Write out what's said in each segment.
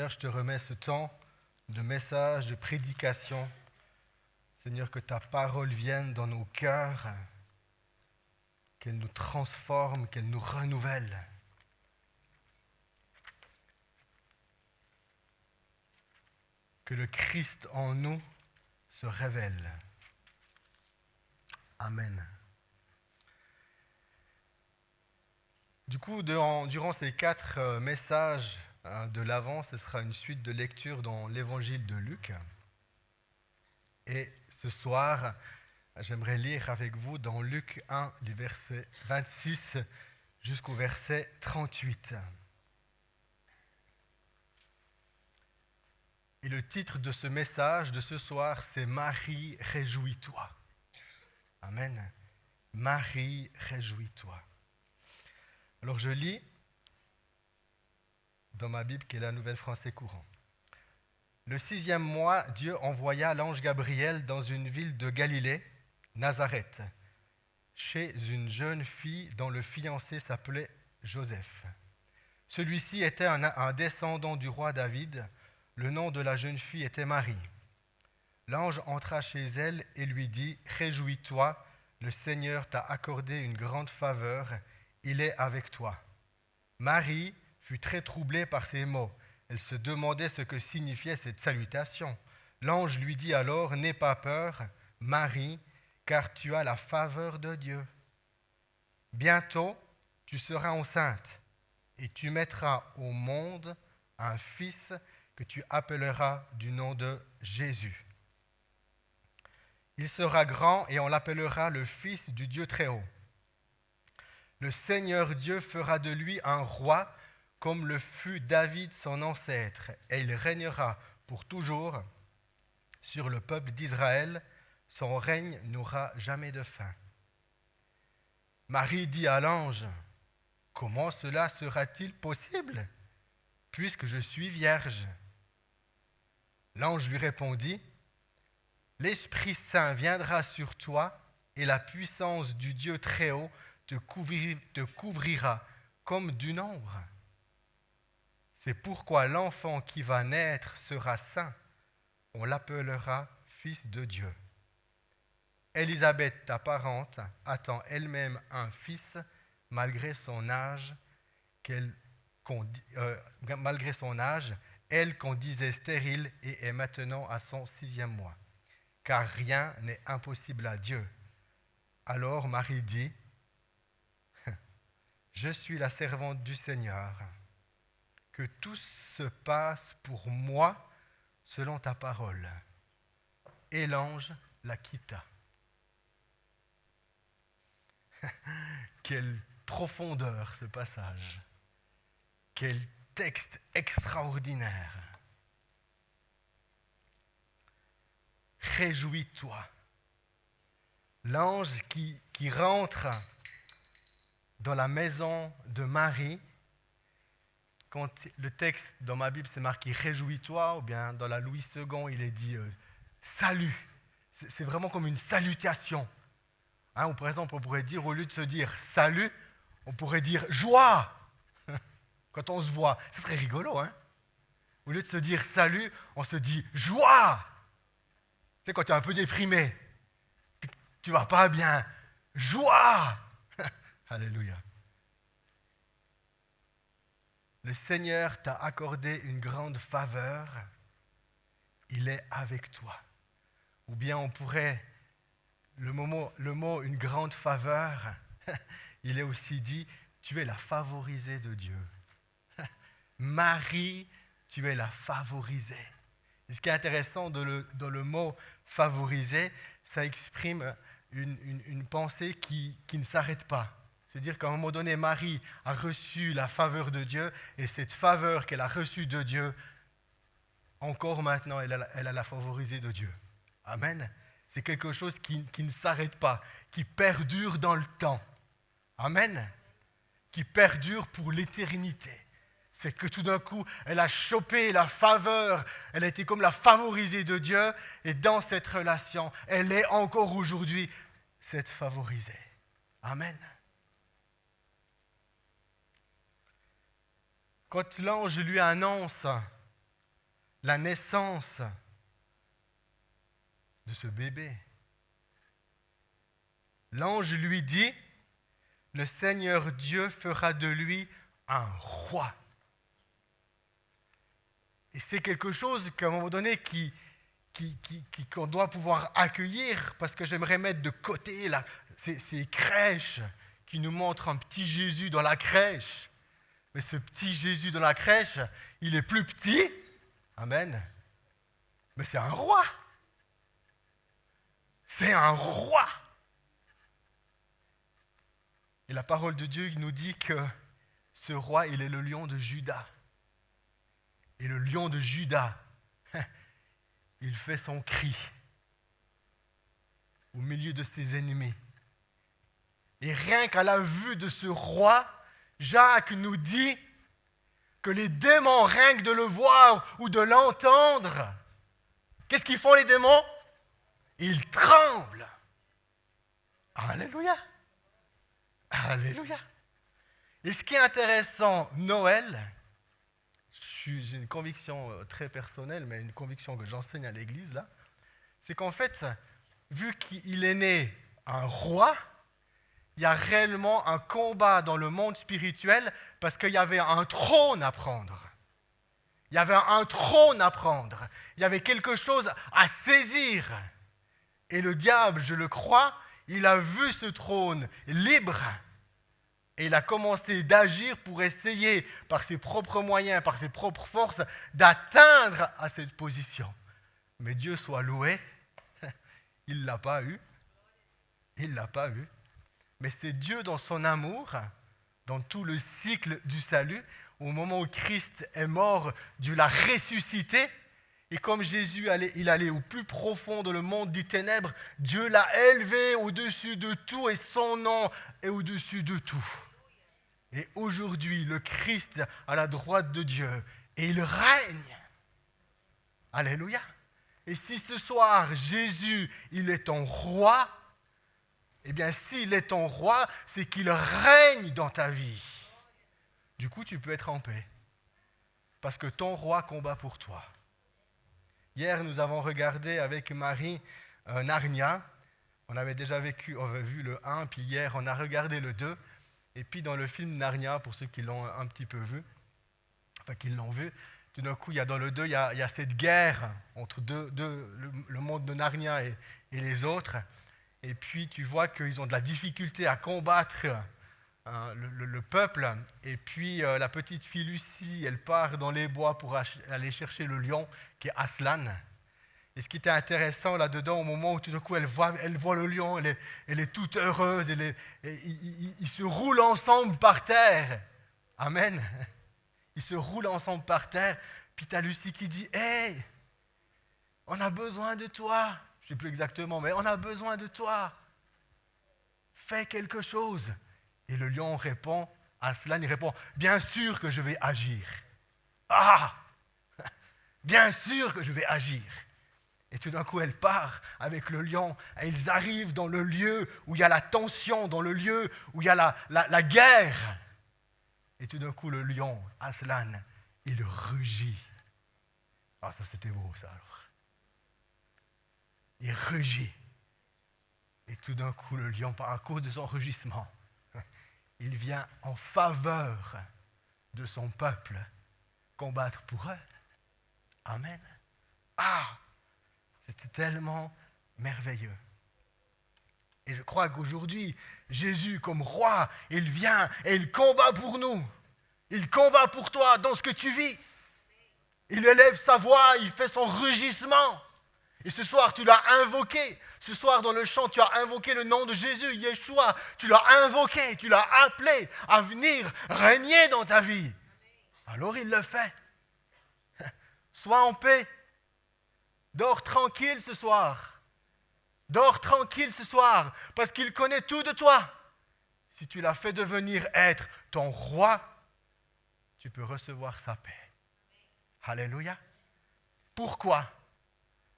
Seigneur, je te remets ce temps de message, de prédication. Seigneur, que ta parole vienne dans nos cœurs, qu'elle nous transforme, qu'elle nous renouvelle. Que le Christ en nous se révèle. Amen. Du coup, durant ces 4 messages de l'Avent, ce sera une suite de lectures dans l'évangile de Luc. Et ce soir, j'aimerais lire avec vous dans Luc 1, les versets 26 jusqu'au verset 38. Et le titre de ce message de ce soir, c'est « Marie, réjouis-toi ». Amen. Marie, réjouis-toi. Alors je lis dans ma Bible qui est la Nouvelle Français courant. Le 6e mois, Dieu envoya l'ange Gabriel dans une ville de Galilée, Nazareth, chez une jeune fille dont le fiancé s'appelait Joseph. Celui-ci était un descendant du roi David. Le nom de la jeune fille était Marie. L'ange entra chez elle et lui dit « Réjouis-toi, le Seigneur t'a accordé une grande faveur, il est avec toi. » Marie fut très troublée par ces mots. Elle se demandait ce que signifiait cette salutation. L'ange lui dit alors « N'aie pas peur, Marie, car tu as la faveur de Dieu. Bientôt, tu seras enceinte et tu mettras au monde un fils que tu appelleras du nom de Jésus. Il sera grand et on l'appellera le Fils du Dieu Très-Haut. Le Seigneur Dieu fera de lui un roi comme le fut David son ancêtre, et il régnera pour toujours sur le peuple d'Israël. Son règne n'aura jamais de fin. Marie dit à l'ange, « Comment cela sera-t-il possible, puisque je suis vierge ?» L'ange lui répondit, « L'Esprit Saint viendra sur toi, et la puissance du Dieu Très-Haut te couvrira comme d'une ombre. C'est pourquoi l'enfant qui va naître sera saint. On l'appellera Fils de Dieu. Élisabeth, ta parente, attend elle-même un fils malgré son âge, elle qu'on disait stérile et est maintenant à son 6e mois. Car rien n'est impossible à Dieu. Alors Marie dit, « Je suis la servante du Seigneur. Que tout se passe pour moi selon ta parole. » Et l'ange la quitta. Quelle profondeur ce passage. Quel texte extraordinaire. Réjouis-toi. L'ange qui rentre dans la maison de Marie, quand le texte dans ma Bible c'est marqué « Réjouis-toi » ou bien dans la Louis II il est dit « Salut ». C'est vraiment comme une salutation. Hein, par exemple, on pourrait dire, au lieu de se dire « Salut », on pourrait dire « Joie ». Quand on se voit, ce serait rigolo. Hein. Au lieu de se dire « Salut », on se dit « Joie ». Tu sais, quand tu es un peu déprimé, tu vas pas bien, joie. Alléluia. Le Seigneur t'a accordé une grande faveur, il est avec toi. Ou bien on pourrait, le mot une grande faveur, il est aussi dit, tu es la favorisée de Dieu. Marie, tu es la favorisée. Et ce qui est intéressant dans le mot favorisée, ça exprime une pensée qui ne s'arrête pas. C'est-à-dire qu'à un moment donné, Marie a reçu la faveur de Dieu, et cette faveur qu'elle a reçue de Dieu, encore maintenant, elle a la favorisée de Dieu. Amen. C'est quelque chose qui ne s'arrête pas, qui perdure dans le temps. Amen. Qui perdure pour l'éternité. C'est que tout d'un coup, elle a chopé la faveur, elle a été comme la favorisée de Dieu, et dans cette relation, elle est encore aujourd'hui cette favorisée. Amen. Quand l'ange lui annonce la naissance de ce bébé. L'ange lui dit, le Seigneur Dieu fera de lui un roi. Et c'est quelque chose qu'à un moment donné qu'on doit pouvoir accueillir, parce que j'aimerais mettre de côté ces crèches qui nous montrent un petit Jésus dans la crèche. Mais ce petit Jésus dans la crèche, il est plus petit, amen, mais c'est un roi. C'est un roi. Et la parole de Dieu nous dit que ce roi, il est le lion de Juda. Et le lion de Juda, il fait son cri au milieu de ses ennemis. Et rien qu'à la vue de ce roi, Jacques nous dit que les démons, rien que de le voir ou de l'entendre, qu'est-ce qu'ils font les démons? Ils tremblent. Alléluia. Alléluia. Et ce qui est intéressant, Noël, j'ai une conviction très personnelle, mais une conviction que j'enseigne à l'église, là, c'est qu'en fait, vu qu'il est né un roi, il y a réellement un combat dans le monde spirituel parce qu'il y avait un trône à prendre. Il y avait un trône à prendre. Il y avait quelque chose à saisir. Et le diable, je le crois, il a vu ce trône libre et il a commencé d'agir pour essayer, par ses propres moyens, par ses propres forces, d'atteindre à cette position. Mais Dieu soit loué, il ne l'a pas eu. Il ne l'a pas eu. Mais c'est Dieu dans son amour, dans tout le cycle du salut, au moment où Christ est mort, Dieu l'a ressuscité. Et comme Jésus il allait au plus profond de le monde des ténèbres, Dieu l'a élevé au-dessus de tout et son nom est au-dessus de tout. Et aujourd'hui, le Christ à la droite de Dieu et il règne. Alléluia. Et si ce soir, Jésus, il est ton roi, eh bien, s'il est ton roi, c'est qu'il règne dans ta vie. Du coup, tu peux être en paix. Parce que ton roi combat pour toi. Hier, nous avons regardé avec Marie Narnia. On avait déjà vu le 1, puis hier, on a regardé le 2. Et puis, dans le film Narnia, pour ceux qui l'ont un petit peu vu, enfin, qui l'ont vu, tout d'un coup, dans le 2, il y a cette guerre entre le monde de Narnia et les autres. Et puis, tu vois qu'ils ont de la difficulté à combattre le peuple. Et puis, la petite fille Lucie, elle part dans les bois pour aller chercher le lion, qui est Aslan. Et ce qui était intéressant là-dedans, au moment où tout d'un coup, elle voit le lion, elle est toute heureuse, ils se roulent ensemble par terre. Amen. Ils se roulent ensemble par terre. Puis tu as Lucie qui dit, « Hey, on a besoin de toi. » Je ne sais plus exactement, mais on a besoin de toi. Fais quelque chose. Et le lion répond, Aslan, il répond, bien sûr que je vais agir. Ah, bien sûr que je vais agir. Et tout d'un coup, elle part avec le lion et ils arrivent dans le lieu où il y a la tension, dans le lieu où il y a la guerre. Et tout d'un coup, le lion, Aslan, il rugit. Ah, ça c'était beau, ça alors. Il rugit. Et tout d'un coup, le lion, à cause de son rugissement, il vient en faveur de son peuple combattre pour eux. Amen. Ah, c'était tellement merveilleux. Et je crois qu'aujourd'hui, Jésus, comme roi, il vient et il combat pour nous. Il combat pour toi dans ce que tu vis. Il élève sa voix, il fait son rugissement. Et ce soir, tu l'as invoqué. Ce soir, dans le chant, tu as invoqué le nom de Jésus, Yeshua. Tu l'as invoqué, tu l'as appelé à venir régner dans ta vie. Alors il le fait. Sois en paix. Dors tranquille ce soir. Dors tranquille ce soir, parce qu'il connaît tout de toi. Si tu l'as fait devenir être ton roi, tu peux recevoir sa paix. Alléluia. Pourquoi?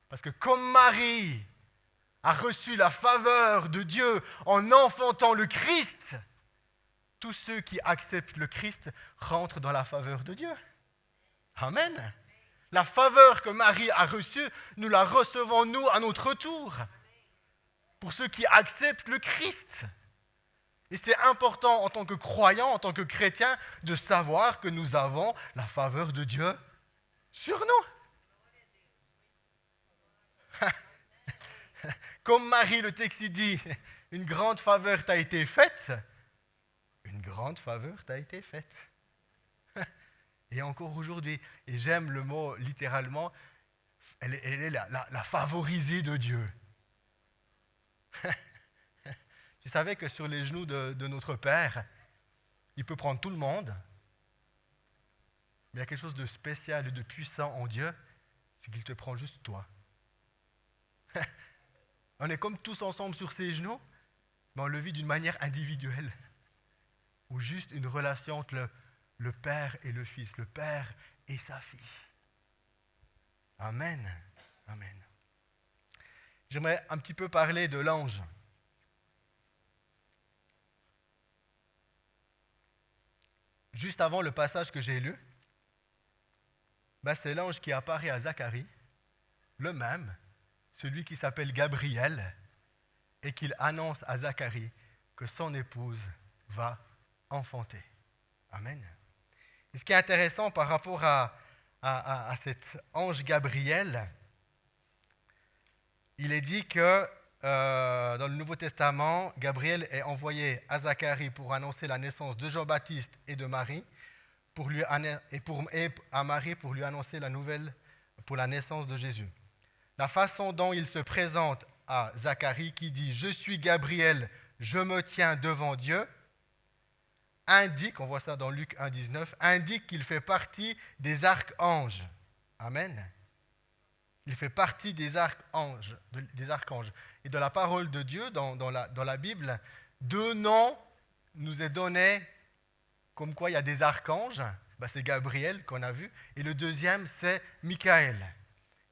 Parce que comme Marie a reçu la faveur de Dieu en enfantant le Christ, tous ceux qui acceptent le Christ rentrent dans la faveur de Dieu. Amen. La faveur que Marie a reçue, nous la recevons nous à notre tour. Pour ceux qui acceptent le Christ. Et c'est important en tant que croyant, en tant que chrétien, de savoir que nous avons la faveur de Dieu sur nous. Comme Marie, le texte dit, une grande faveur t'a été faite. Une grande faveur t'a été faite. Et encore aujourd'hui, et j'aime le mot littéralement, elle est la favorisée de Dieu. Tu savais que sur les genoux de notre Père, il peut prendre tout le monde, mais il y a quelque chose de spécial et de puissant en Dieu, c'est qu'il te prend juste toi. On est comme tous ensemble sur ses genoux, mais on le vit d'une manière individuelle, ou juste une relation entre le Père et le Fils, le Père et sa fille. Amen. Amen. J'aimerais un petit peu parler de l'ange. Juste avant le passage que j'ai lu, c'est l'ange qui apparaît à Zacharie, le même, celui qui s'appelle Gabriel, et qu'il annonce à Zacharie que son épouse va enfanter. Amen. Et ce qui est intéressant par rapport à cet ange Gabriel, il est dit que dans le Nouveau Testament, Gabriel est envoyé à Zacharie pour annoncer la naissance de Jean-Baptiste et de Marie, et à Marie pour lui annoncer la nouvelle pour la naissance de Jésus. La façon dont il se présente à Zacharie, qui dit « Je suis Gabriel, je me tiens devant Dieu », indique, on voit ça dans Luc 1,19, indique qu'il fait partie des archanges. Amen. Il fait partie des archanges. Et dans la parole de Dieu, dans la Bible, 2 noms nous est donné comme quoi il y a des archanges. C'est Gabriel qu'on a vu. Et le deuxième, c'est Michaël.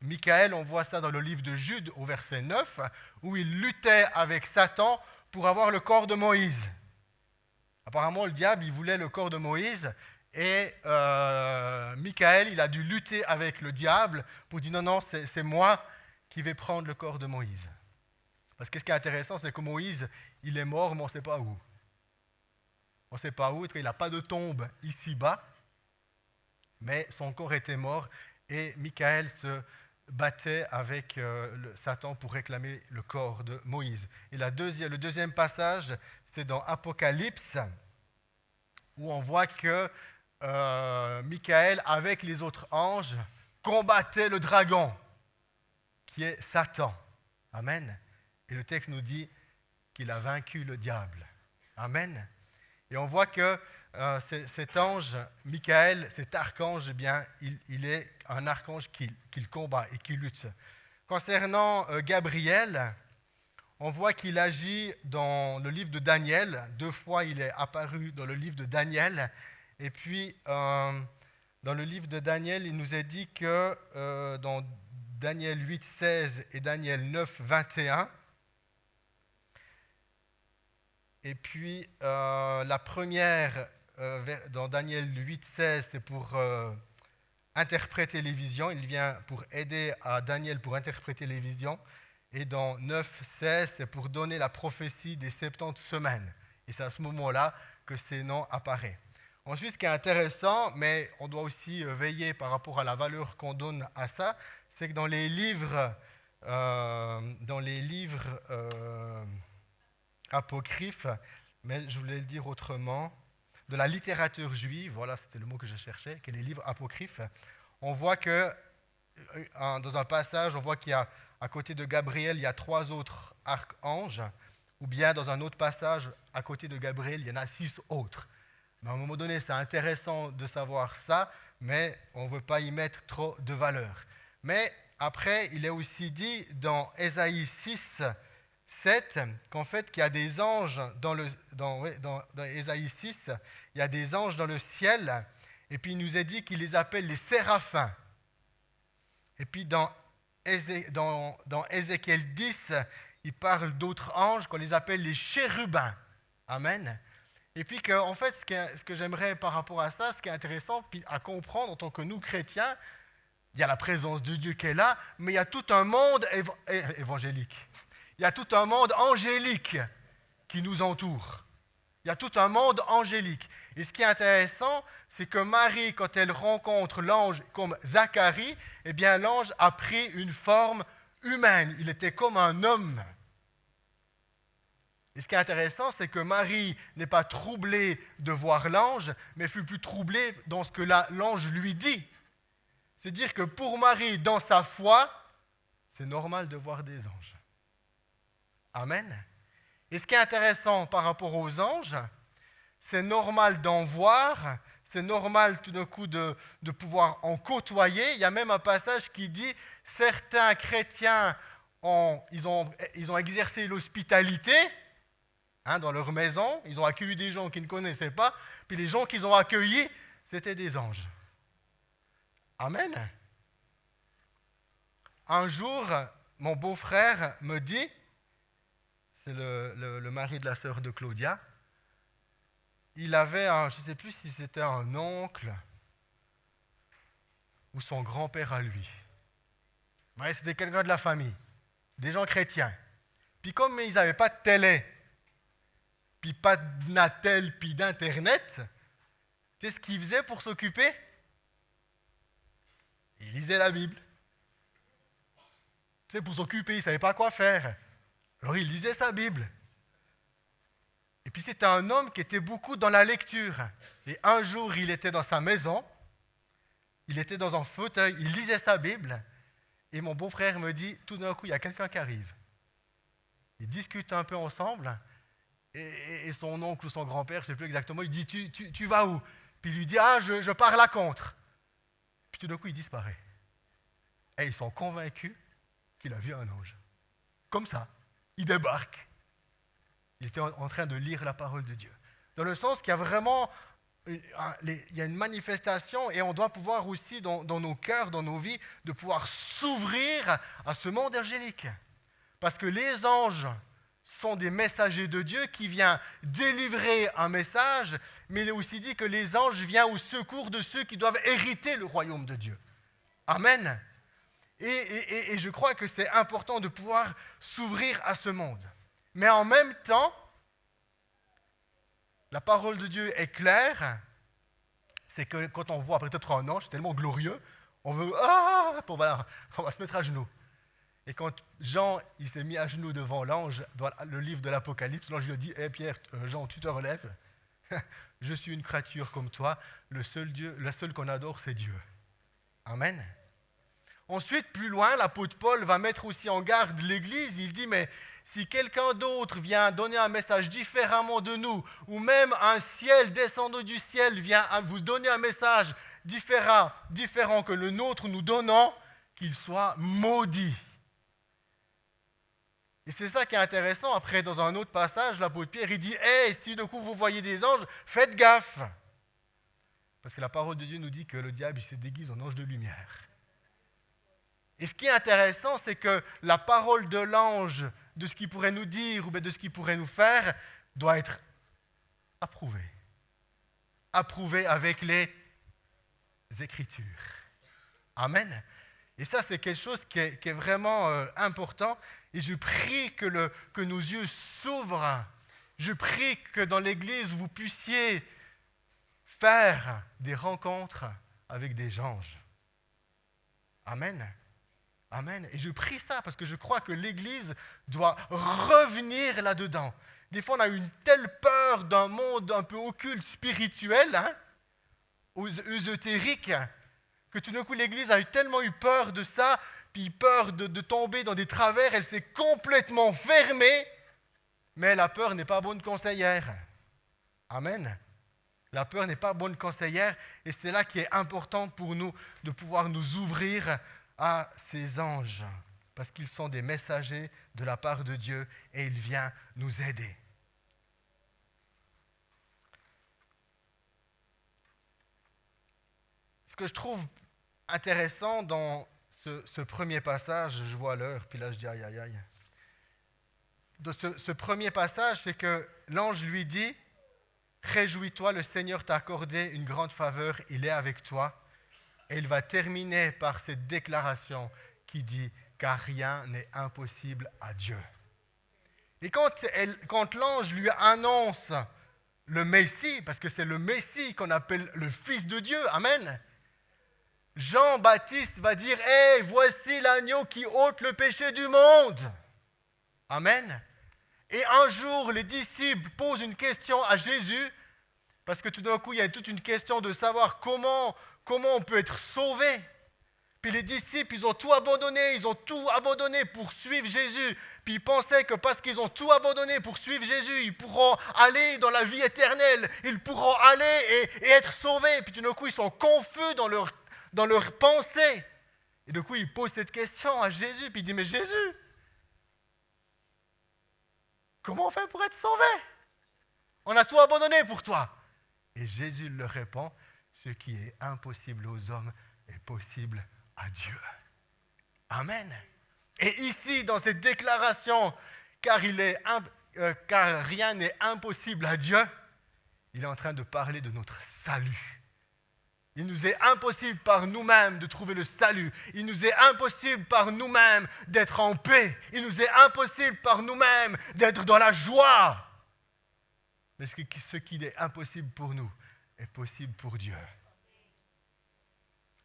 Michaël, on voit ça dans le livre de Jude au verset 9, où il luttait avec Satan pour avoir le corps de Moïse. Apparemment, le diable, il voulait le corps de Moïse. Et Michaël, il a dû lutter avec le diable pour dire non, c'est moi qui vais prendre le corps de Moïse. Parce que ce qui est intéressant, c'est que Moïse, il est mort, mais on ne sait pas où. On ne sait pas où, il n'a pas de tombe ici-bas, mais son corps était mort et Michaël se battait avec Satan pour réclamer le corps de Moïse. Et le deuxième passage, c'est dans Apocalypse, où on voit que Michaël, avec les autres anges, combattait le dragon, qui est Satan. Amen. Et le texte nous dit qu'il a vaincu le diable. Amen. Et on voit que cet ange, Michaël, cet archange, eh bien, il est un archange qui combat et qui lutte. Concernant Gabriel, on voit qu'il agit dans le livre de Daniel. 2 fois, il est apparu dans le livre de Daniel. Et puis, dans le livre de Daniel, il nous est dit que dans Daniel 8, 16 et Daniel 9, 21, et puis la première, dans Daniel 8, 16, c'est pour interpréter les visions. Il vient pour aider à Daniel pour interpréter les visions. Et dans 9, 16, c'est pour donner la prophétie des 70 semaines. Et c'est à ce moment-là que ces noms apparaissent. Ensuite, ce qui est intéressant, mais on doit aussi veiller par rapport à la valeur qu'on donne à ça, c'est que dans les livres apocryphes, mais je voulais le dire autrement, de la littérature juive, voilà, c'était le mot que je cherchais, qui est les livres apocryphes, on voit que, dans un passage, on voit qu'il y a, à côté de Gabriel, il y a 3 autres archanges, ou bien dans un autre passage, à côté de Gabriel, il y en a 6 autres. Mais à un moment donné, c'est intéressant de savoir ça, mais on ne veut pas y mettre trop de valeur. Mais après, il est aussi dit dans Ésaïe 6, 7, qu'en fait, qu'il y a des anges dans Ésaïe 6, il y a des anges dans le ciel, et puis il nous est dit qu'il les appelle les séraphins. Et puis dans Ézéchiel 10, il parle d'autres anges qu'on les appelle les chérubins. Amen. Et puis en fait, ce que j'aimerais par rapport à ça, ce qui est intéressant à comprendre en tant que nous chrétiens, Il y a la présence de Dieu qui est là, mais il y a tout un monde évangélique. Il y a tout un monde angélique qui nous entoure. Il y a tout un monde angélique. Et ce qui est intéressant, c'est que Marie, quand elle rencontre l'ange comme Zacharie, eh bien l'ange a pris une forme humaine. Il était comme un homme. Et ce qui est intéressant, c'est que Marie n'est pas troublée de voir l'ange, mais fut plus troublée dans ce que l'ange lui dit. C'est dire que pour Marie, dans sa foi, c'est normal de voir des anges. Amen. Et ce qui est intéressant par rapport aux anges, c'est normal d'en voir, c'est normal tout d'un coup de pouvoir en côtoyer. Il y a même un passage qui dit « Certains chrétiens, ils ont exercé l'hospitalité dans leur maison, ils ont accueilli des gens qu'ils ne connaissaient pas, puis les gens qu'ils ont accueillis, c'était des anges. » Amen. Un jour, mon beau-frère me dit, c'est le mari de la sœur de Claudia, il avait je ne sais plus si c'était un oncle ou son grand-père à lui. Mais c'était quelqu'un de la famille, des gens chrétiens. Puis comme ils n'avaient pas de télé, puis pas de Natel, puis d'Internet, qu'est-ce qu'ils faisaient pour s'occuper? Ils lisaient la Bible. C'est pour s'occuper, ils ne savaient pas quoi faire. Alors il lisait sa Bible. Et puis c'était un homme qui était beaucoup dans la lecture. Et un jour, il était dans sa maison, il était dans un fauteuil, il lisait sa Bible. Et mon beau-frère me dit, tout d'un coup, il y a quelqu'un qui arrive. Ils discutent un peu ensemble. Et son oncle ou son grand-père, je ne sais plus exactement, il dit, tu vas où? Puis il lui dit, je pars là contre. Puis tout d'un coup, il disparaît. Et ils sont convaincus qu'il a vu un ange. Comme ça, il débarque. Il était en train de lire la parole de Dieu. Dans le sens qu'il y a vraiment il y a une manifestation et on doit pouvoir aussi, dans nos cœurs, dans nos vies, de pouvoir s'ouvrir à ce monde angélique. Parce que les anges sont des messagers de Dieu qui viennent délivrer un message, mais il est aussi dit que les anges viennent au secours de ceux qui doivent hériter le royaume de Dieu. Amen. Et je crois que c'est important de pouvoir s'ouvrir à ce monde. Mais en même temps, la parole de Dieu est claire, c'est que quand on voit peut-être un ange tellement glorieux, on veut on va se mettre à genoux. Et quand Jean il s'est mis à genoux devant l'ange, dans le livre de l'Apocalypse, l'ange lui a dit « Pierre, Jean, tu te relèves. Je suis une créature comme toi. Le seul qu'on adore, c'est Dieu. » Amen. Ensuite, plus loin, l'apôtre Paul va mettre aussi en garde l'Église. Il dit « Mais si quelqu'un d'autre vient donner un message différemment de nous, ou même un ciel descendant du ciel vient vous donner un message différent que le nôtre nous donnons, qu'il soit maudit. » Et c'est ça qui est intéressant. Après, dans un autre passage, l'apôtre Pierre, il dit « Hey, si de coup vous voyez des anges, faites gaffe !» Parce que la parole de Dieu nous dit que le diable il se déguise en ange de lumière. Et ce qui est intéressant, c'est que la parole de l'ange, de ce qu'il pourrait nous dire ou de ce qu'il pourrait nous faire, doit être approuvée. Approuvée avec les Écritures. Amen. Et ça, c'est quelque chose qui est vraiment important. Et je prie que nos yeux s'ouvrent. Je prie que dans l'Église, vous puissiez faire des rencontres avec des anges. Amen. Amen. Et je prie ça parce que je crois que l'Église doit revenir là-dedans. Des fois, on a une telle peur d'un monde un peu occulte, spirituel, ésotérique, que tout d'un coup, l'Église a tellement eu peur de ça, puis peur de tomber dans des travers, elle s'est complètement fermée, mais la peur n'est pas bonne conseillère. Amen. La peur n'est pas bonne conseillère, et c'est là qu'il est important pour nous de pouvoir nous ouvrir à ces anges, parce qu'ils sont des messagers de la part de Dieu et il vient nous aider. Ce que je trouve intéressant dans ce premier passage, je vois l'heure, puis là je dis aïe aïe aïe. De ce premier passage, c'est que l'ange lui dit « Réjouis-toi, le Seigneur t'a accordé une grande faveur, il est avec toi. » Et il va terminer par cette déclaration qui dit « Car rien n'est impossible à Dieu ». Et quand l'ange lui annonce le Messie, parce que c'est le Messie qu'on appelle le Fils de Dieu, amen, Jean-Baptiste va dire « Hé, voici l'agneau qui ôte le péché du monde ». Amen. Et un jour, les disciples posent une question à Jésus, parce que tout d'un coup, il y a toute une question de savoir comment on peut être sauvé. Puis les disciples, ils ont tout abandonné pour suivre Jésus. Puis ils pensaient que parce qu'ils ont tout abandonné pour suivre Jésus, ils pourront aller dans la vie éternelle, ils pourront aller et être sauvés. Puis tout d'un coup, ils sont confus dans leur pensée. Et du coup, ils posent cette question à Jésus, puis ils disent « Mais Jésus, comment on fait pour être sauvé? On a tout abandonné pour toi. » Et Jésus leur répond, ce qui est impossible aux hommes est possible à Dieu. Amen. Et ici, dans cette déclaration, car rien n'est impossible à Dieu, il est en train de parler de notre salut. Il nous est impossible par nous-mêmes de trouver le salut. Il nous est impossible par nous-mêmes d'être en paix. Il nous est impossible par nous-mêmes d'être dans la joie. Mais ce qui est impossible pour nous est possible pour Dieu.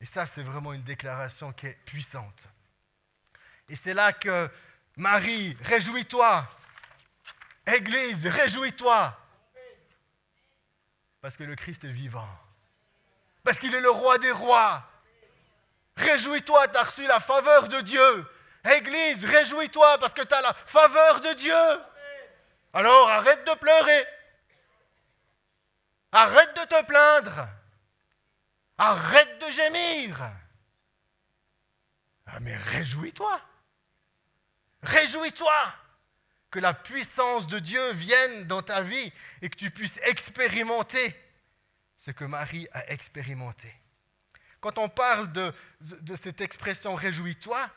Et ça, c'est vraiment une déclaration qui est puissante. Et c'est là que Marie, réjouis-toi. Église, réjouis-toi. Parce que le Christ est vivant. Parce qu'il est le roi des rois. Réjouis-toi, tu as reçu la faveur de Dieu. Église, réjouis-toi parce que tu as la faveur de Dieu. Alors arrête de pleurer. Arrête de te plaindre. Arrête de gémir. Ah, mais réjouis-toi. Réjouis-toi que la puissance de Dieu vienne dans ta vie et que tu puisses expérimenter ce que Marie a expérimenté. Quand on parle de cette expression « réjouis-toi »,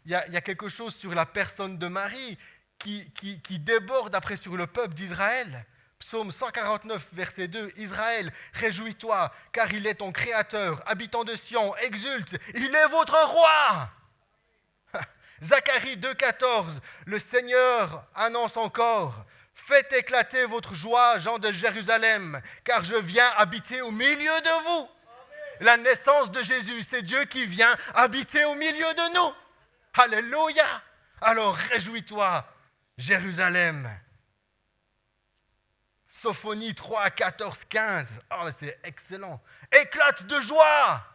il y a quelque chose sur la personne de Marie qui déborde après sur le peuple d'Israël. Psaume 149, verset 2, « Israël, réjouis-toi, car il est ton Créateur, habitant de Sion, exulte, il est votre roi !» Zacharie 2, 14, « Le Seigneur annonce encore, « Faites éclater votre joie, gens de Jérusalem, car je viens habiter au milieu de vous. » La naissance de Jésus, c'est Dieu qui vient habiter au milieu de nous. Alléluia! Alors réjouis-toi, Jérusalem. Sophonie 3, 14, 15. Oh, c'est excellent. Éclate de joie!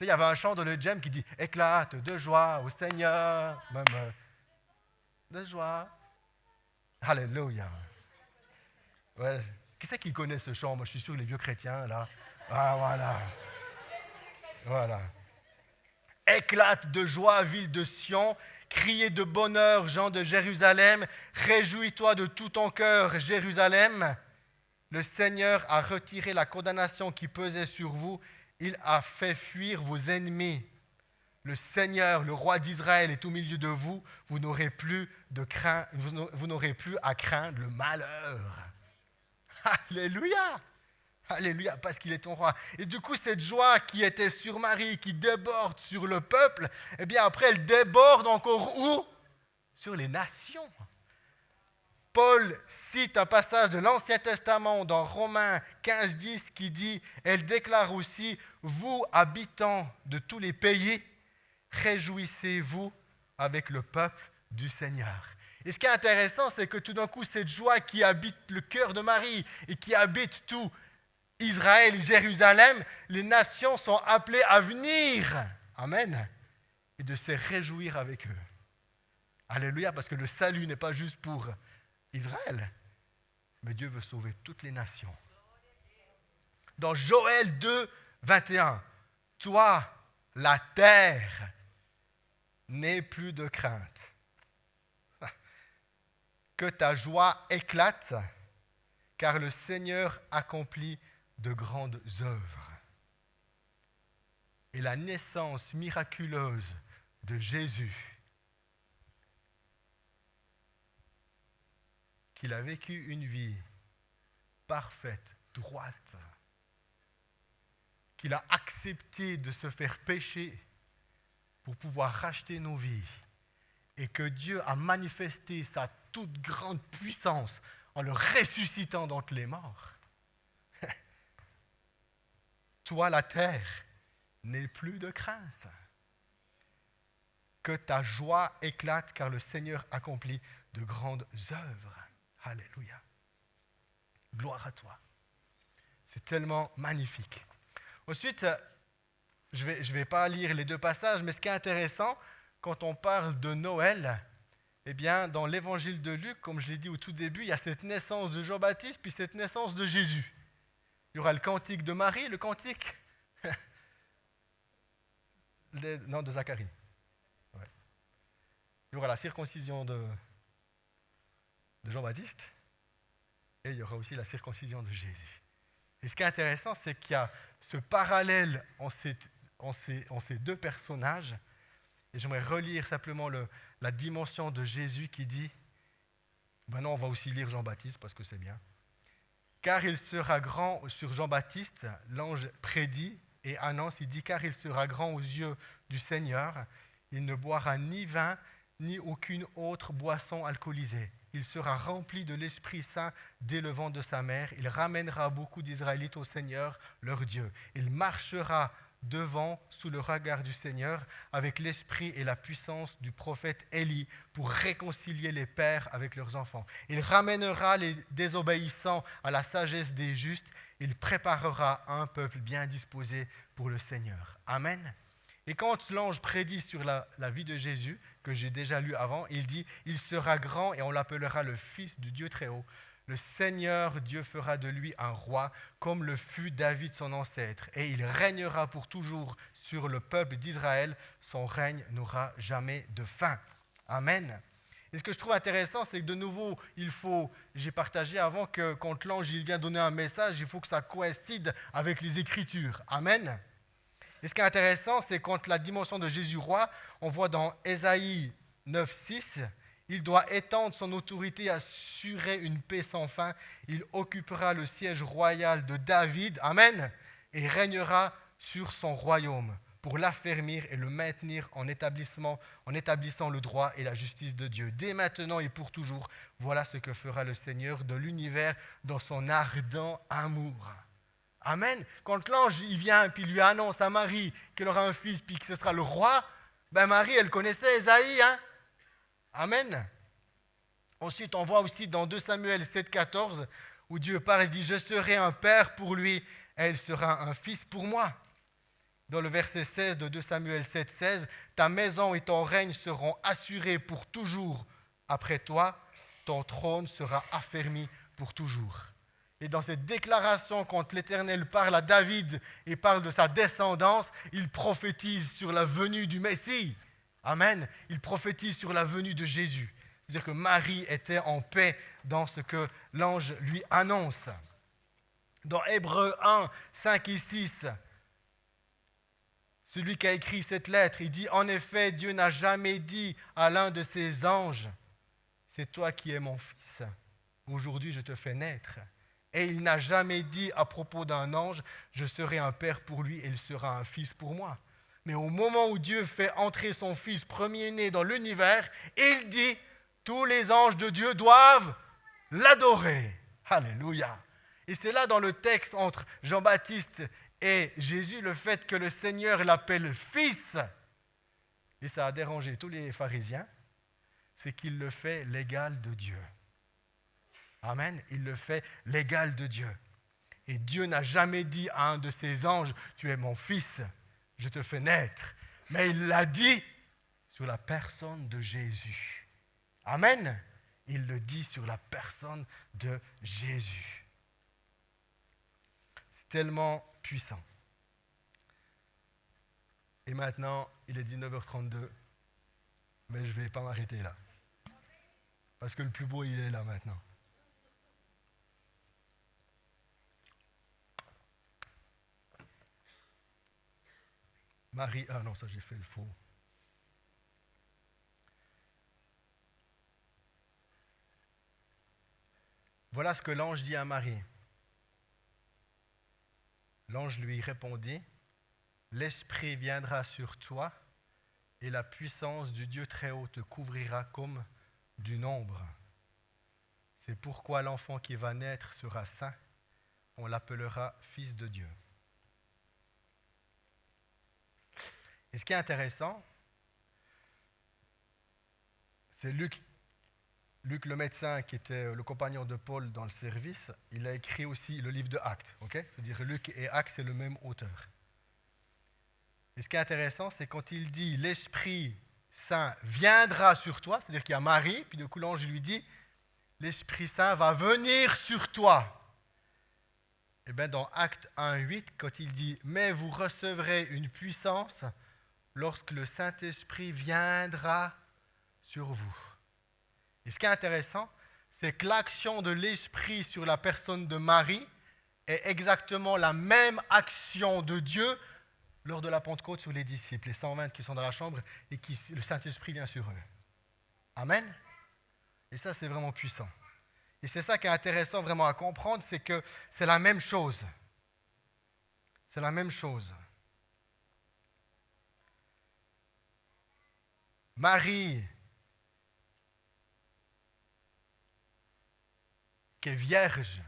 Il y avait un chant dans le jam qui dit « Éclate de joie au Seigneur. » Même de joie. Alléluia. Ouais. Qui c'est qui connaît ce chant? Moi, je suis sûr, les vieux chrétiens, là. Ah, voilà. Voilà. Éclate de joie, ville de Sion. Criez de bonheur, gens de Jérusalem. Réjouis-toi de tout ton cœur, Jérusalem. Le Seigneur a retiré la condamnation qui pesait sur vous. Il a fait fuir vos ennemis. Le Seigneur, le roi d'Israël, est au milieu de vous. Vous n'aurez plus à craindre le malheur. Alléluia! Alléluia, parce qu'il est ton roi. Et du coup, cette joie qui était sur Marie, qui déborde sur le peuple, eh bien après, elle déborde encore où? Sur les nations. Paul cite un passage de l'Ancien Testament dans Romains 15, 10 qui dit, elle déclare aussi, vous habitants de tous les pays, réjouissez-vous avec le peuple du Seigneur. Et ce qui est intéressant, c'est que tout d'un coup, cette joie qui habite le cœur de Marie et qui habite tout Israël, Jérusalem, les nations sont appelées à venir, amen, et de se réjouir avec eux. Alléluia, parce que le salut n'est pas juste pour Israël, mais Dieu veut sauver toutes les nations. Dans Joël 2, 21, toi, la terre, n'aie plus de crainte. Que ta joie éclate, car le Seigneur accomplit de grandes œuvres. Et la naissance miraculeuse de Jésus, qu'il a vécu une vie parfaite, droite, qu'il a accepté de se faire pécher pour pouvoir racheter nos vies, et que Dieu a manifesté sa toute grande puissance en le ressuscitant d'entre les morts, toi, la terre, n'aie plus de crainte. Que ta joie éclate, car le Seigneur accomplit de grandes œuvres. Alléluia. Gloire à toi. C'est tellement magnifique. Ensuite, je vais pas lire les deux passages, mais ce qui est intéressant, quand on parle de Noël, eh bien, dans l'évangile de Luc, comme je l'ai dit au tout début, il y a cette naissance de Jean-Baptiste, puis cette naissance de Jésus. Il y aura le cantique de Marie, le cantique de Zacharie. Ouais. Il y aura la circoncision de Jean-Baptiste, et il y aura aussi la circoncision de Jésus. Et ce qui est intéressant, c'est qu'il y a ce parallèle en ces deux personnages. Et j'aimerais relire simplement la dimension de Jésus qui dit, non, on va aussi lire Jean-Baptiste parce que c'est bien. Car il sera grand, sur Jean-Baptiste, l'ange prédit et annonce, il dit, car il sera grand aux yeux du Seigneur, il ne boira ni vin, ni aucune autre boisson alcoolisée. Il sera rempli de l'Esprit Saint dès le ventre de sa mère. Il ramènera beaucoup d'Israélites au Seigneur, leur Dieu. Il marchera devant, sous le regard du Seigneur, avec l'esprit et la puissance du prophète Élie, pour réconcilier les pères avec leurs enfants. Il ramènera les désobéissants à la sagesse des justes. Il préparera un peuple bien disposé pour le Seigneur. Amen. Et quand l'ange prédit sur la vie de Jésus, que j'ai déjà lu avant, il dit « Il sera grand et on l'appellera le Fils du Dieu très haut. Le Seigneur Dieu fera de lui un roi, comme le fut David son ancêtre, et il régnera pour toujours sur le peuple d'Israël. Son règne n'aura jamais de fin. » Amen. Et ce que je trouve intéressant, c'est que de nouveau, j'ai partagé avant que quand l'ange il vient donner un message, il faut que ça coïncide avec les Écritures. Amen. Et ce qui est intéressant, c'est quand la dimension de Jésus roi, on voit dans Ésaïe 9,6, il doit étendre son autorité, assurer une paix sans fin. Il occupera le siège royal de David, amen, et régnera sur son royaume pour l'affermir et le maintenir en établissant le droit et la justice de Dieu. Dès maintenant et pour toujours, voilà ce que fera le Seigneur de l'univers dans son ardent amour. Amen. Quand l'ange il vient puis lui annonce à Marie qu'elle aura un fils puis que ce sera le roi, Marie elle connaissait Ésaïe, hein? Amen. Ensuite on voit aussi dans 2 Samuel 7,14 où Dieu parle et dit « Je serai un père pour lui et elle sera un fils pour moi ». Dans le verset 16 de 2 Samuel 7,16 « Ta maison et ton règne seront assurés pour toujours après toi, ton trône sera affermi pour toujours ». Et dans cette déclaration, quand l'Éternel parle à David et parle de sa descendance, il prophétise sur la venue du Messie. Amen. Il prophétise sur la venue de Jésus. C'est-à-dire que Marie était en paix dans ce que l'ange lui annonce. Dans Hébreux 1, 5 et 6, celui qui a écrit cette lettre, il dit « En effet, Dieu n'a jamais dit à l'un de ses anges, c'est toi qui es mon fils. Aujourd'hui, je te fais naître. » Et il n'a jamais dit à propos d'un ange, je serai un père pour lui et il sera un fils pour moi. Mais au moment où Dieu fait entrer son fils premier-né dans l'univers, il dit, tous les anges de Dieu doivent l'adorer. Alléluia. Et c'est là dans le texte entre Jean-Baptiste et Jésus, le fait que le Seigneur l'appelle fils. Et ça a dérangé tous les pharisiens, c'est qu'il le fait l'égal de Dieu. Amen. Il le fait l'égal de Dieu. Et Dieu n'a jamais dit à un de ses anges, tu es mon fils, je te fais naître. Mais il l'a dit sur la personne de Jésus. Amen. Il le dit sur la personne de Jésus. C'est tellement puissant. Et maintenant, il est 19h32, mais je ne vais pas m'arrêter là. Parce que le plus beau, il est là maintenant. Marie, ah non, ça j'ai fait le faux. Voilà ce que l'ange dit à Marie. L'ange lui répondit, l'Esprit viendra sur toi et la puissance du Dieu très haut te couvrira comme d'une ombre. C'est pourquoi l'enfant qui va naître sera saint, on l'appellera fils de Dieu. Et ce qui est intéressant, c'est Luc le médecin, qui était le compagnon de Paul dans le service, il a écrit aussi le livre de Actes. C'est-à-dire Luc et Actes, c'est le même auteur. Et ce qui est intéressant, c'est quand il dit « l'Esprit Saint viendra sur toi », c'est-à-dire qu'il y a Marie, puis de coup l'ange lui dit « l'Esprit Saint va venir sur toi ». Et bien dans Actes 1:8, quand il dit « mais vous recevrez une puissance lorsque le Saint-Esprit viendra sur vous ». Et ce qui est intéressant, c'est que l'action de l'Esprit sur la personne de Marie est exactement la même action de Dieu lors de la Pentecôte sur les disciples, les 120 qui sont dans la chambre et qui le Saint-Esprit vient sur eux. Amen. Et ça, c'est vraiment puissant. Et c'est ça qui est intéressant vraiment à comprendre, c'est que c'est la même chose. C'est la même chose. Marie, qui est vierge,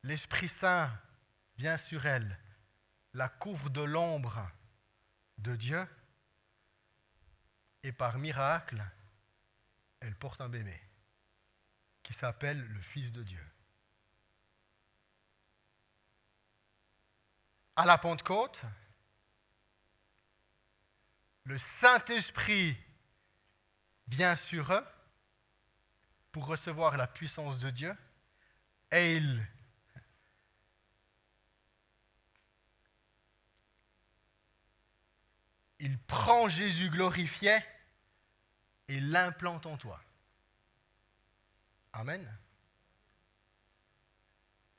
l'Esprit Saint vient sur elle, la couvre de l'ombre de Dieu, et par miracle, elle porte un bébé qui s'appelle le Fils de Dieu. À la Pentecôte, le Saint-Esprit vient sur eux pour recevoir la puissance de Dieu et il prend Jésus glorifié et l'implante en toi. Amen.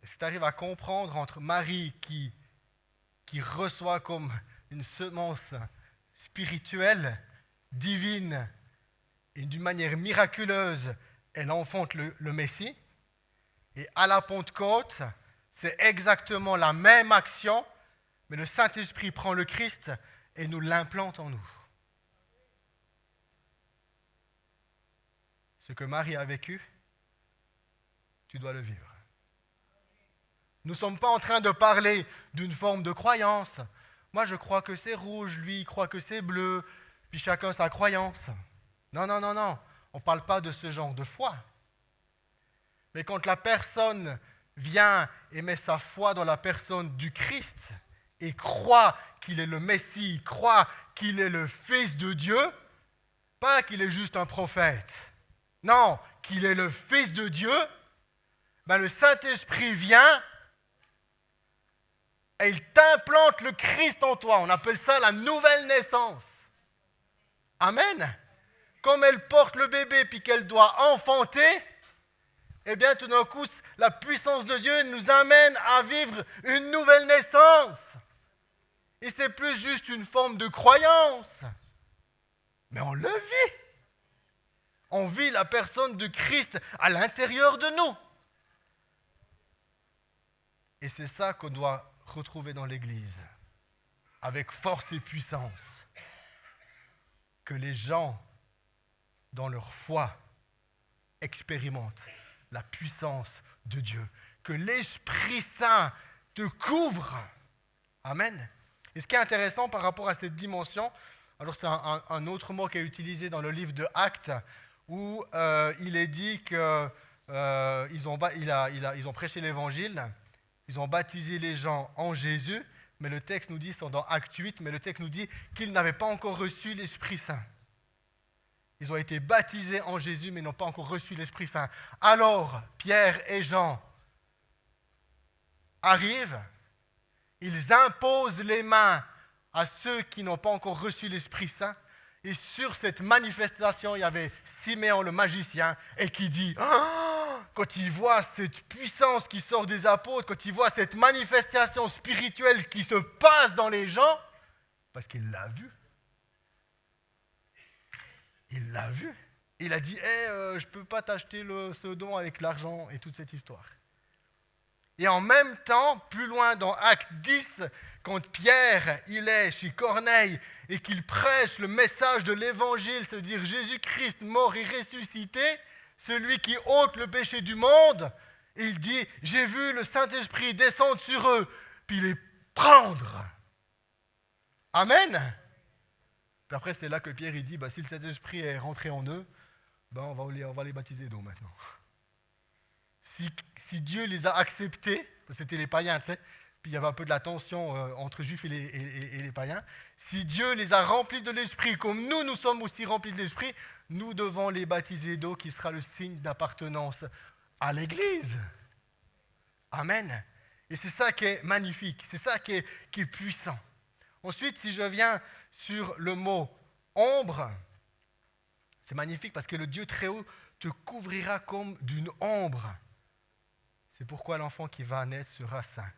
Si tu arrives à comprendre entre Marie qui reçoit comme une semence spirituelle, divine, et d'une manière miraculeuse, elle enfante le Messie, et à la Pentecôte, c'est exactement la même action, mais le Saint-Esprit prend le Christ et nous l'implante en nous. Ce que Marie a vécu, tu dois le vivre. Nous ne sommes pas en train de parler d'une forme de croyance. Moi, je crois que c'est rouge, lui, il croit que c'est bleu, puis chacun sa croyance. Non. On ne parle pas de ce genre de foi. Mais quand la personne vient et met sa foi dans la personne du Christ et croit qu'il est le Messie, croit qu'il est le Fils de Dieu, pas qu'il est juste un prophète, non, qu'il est le Fils de Dieu, ben le Saint-Esprit vient et il t'implante le Christ en toi. On appelle ça la nouvelle naissance. Amen. Comme elle porte le bébé puis qu'elle doit enfanter, eh bien tout d'un coup, la puissance de Dieu nous amène à vivre une nouvelle naissance. Et c'est plus juste une forme de croyance. Mais on le vit. On vit la personne de Christ à l'intérieur de nous. Et c'est ça qu'on doit retrouver dans l'Église, avec force et puissance. Que les gens, dans leur foi, expérimentent la puissance de Dieu. Que l'Esprit Saint te couvre. Amen. Et ce qui est intéressant par rapport à cette dimension, alors c'est un autre mot qui est utilisé dans le livre de Actes, où il est dit qu'ils ont prêché l'évangile, ils ont baptisé les gens en Jésus, mais le texte nous dit, c'est dans Actes 8, mais le texte nous dit qu'ils n'avaient pas encore reçu l'Esprit Saint. Ils ont été baptisés en Jésus, mais n'ont pas encore reçu l'Esprit Saint. Alors, Pierre et Jean arrivent, ils imposent les mains à ceux qui n'ont pas encore reçu l'Esprit Saint. Et sur cette manifestation, il y avait Siméon le magicien, et qui dit, quand il voit cette puissance qui sort des apôtres, quand il voit cette manifestation spirituelle qui se passe dans les gens, parce qu'il l'a vu. Il l'a vu. Il a dit, je ne peux pas t'acheter ce don avec l'argent et toute cette histoire. Et en même temps, plus loin dans Acte 10, quand Pierre, il est chez Corneille et qu'il prêche le message de l'évangile, c'est-à-dire Jésus-Christ mort et ressuscité, celui qui ôte le péché du monde, il dit, j'ai vu le Saint-Esprit descendre sur eux, puis les prendre. Amen. Puis après, c'est là que Pierre il dit, si le Saint-Esprit est rentré en eux, on va les baptiser d'eau maintenant. Si Dieu les a acceptés, c'était les païens, tu sais, puis il y avait un peu de la tension entre juifs et les païens, si Dieu les a remplis de l'Esprit, comme nous sommes aussi remplis de l'Esprit, nous devons les baptiser d'eau qui sera le signe d'appartenance à l'Église. Amen. Et c'est ça qui est magnifique, c'est ça qui est puissant. Ensuite, si je viens sur le mot ombre, c'est magnifique parce que le Dieu très haut te couvrira comme d'une ombre. C'est pourquoi l'enfant qui va naître sera saint.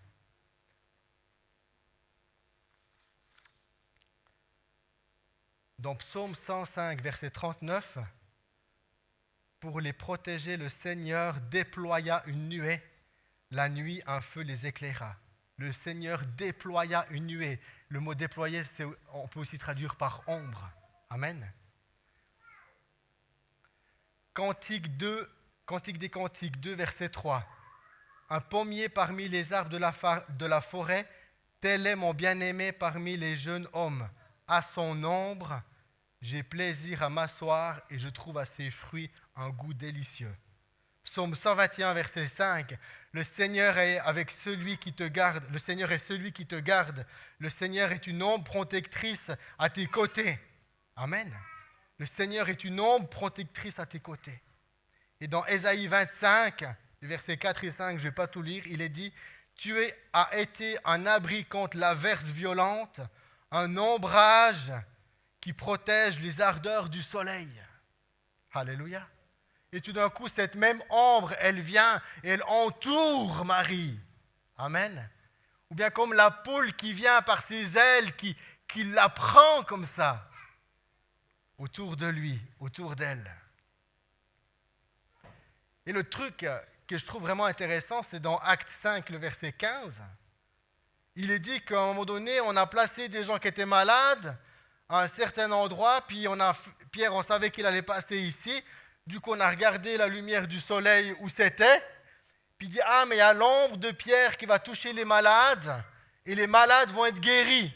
Dans Psaume 105, verset 39, pour les protéger, le Seigneur déploya une nuée. La nuit, un feu les éclaira. Le Seigneur déploya une nuée. Le mot déployer, on peut aussi traduire par ombre. Amen. Cantique des Cantiques 2, verset 3. Un pommier parmi les arbres de la forêt, tel est mon bien-aimé parmi les jeunes hommes. À son ombre, j'ai plaisir à m'asseoir et je trouve à ses fruits un goût délicieux. Psaume 121, verset 5. Le Seigneur est avec celui qui te garde. Le Seigneur est celui qui te garde. Le Seigneur est une ombre protectrice à tes côtés. Amen. Le Seigneur est une ombre protectrice à tes côtés. Et dans Ésaïe 25, versets 4 et 5, je ne vais pas tout lire, il est dit « Tu as été un abri contre l'averse violente, un ombrage qui protège les ardeurs du soleil. » Alléluia. Et tout d'un coup, cette même ombre, elle vient et elle entoure Marie. Amen. Ou bien comme la poule qui vient par ses ailes, qui la prend comme ça, autour de lui, autour d'elle. Et le truc que je trouve vraiment intéressant, c'est dans Acte 5, le verset 15. Il est dit qu'à un moment donné, on a placé des gens qui étaient malades à un certain endroit, puis Pierre, on savait qu'il allait passer ici. Du coup, on a regardé la lumière du soleil où c'était, puis il dit « Ah, mais il y a l'ombre de Pierre qui va toucher les malades, et les malades vont être guéris. »